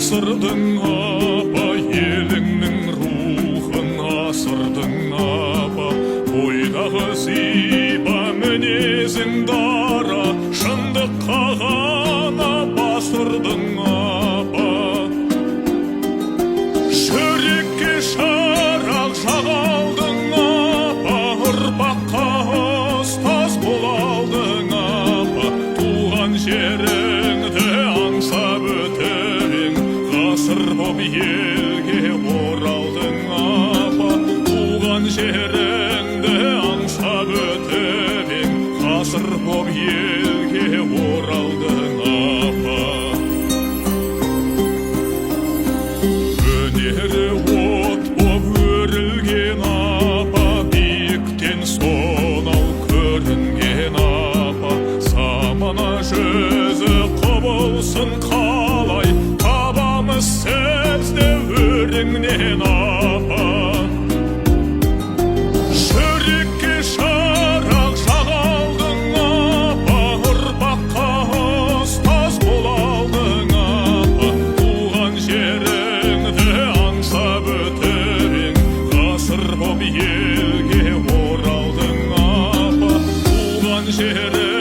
ғасырдың апа, еліңнің рухын асырдың апа. Бойдағы зиба мінезің дара, шындыққа ғана басырдың апа. Жүрекке шырақ жағалдың апа, ұрпаққа ұстаз болалдың апа. Туған жеріңді аңсап өтіп ең, ғасыр боп елге оралдың апа. Туған жеріңді аңсап өтіп ең, ғасыр боп елге оралдың апа. Өнері от боп өрілген апа, биіктен сонау көрінген апа. Замана жүзі құбылсын қалай, табамыз сізді өріңнен апа. Жүрекке шырақ жағалдың апа, ұрпаққа ұстаз болалдың апа. Туған жеріңді аңсап өтіп ең, ғасыр боп елге оралдың апа. Туған жерің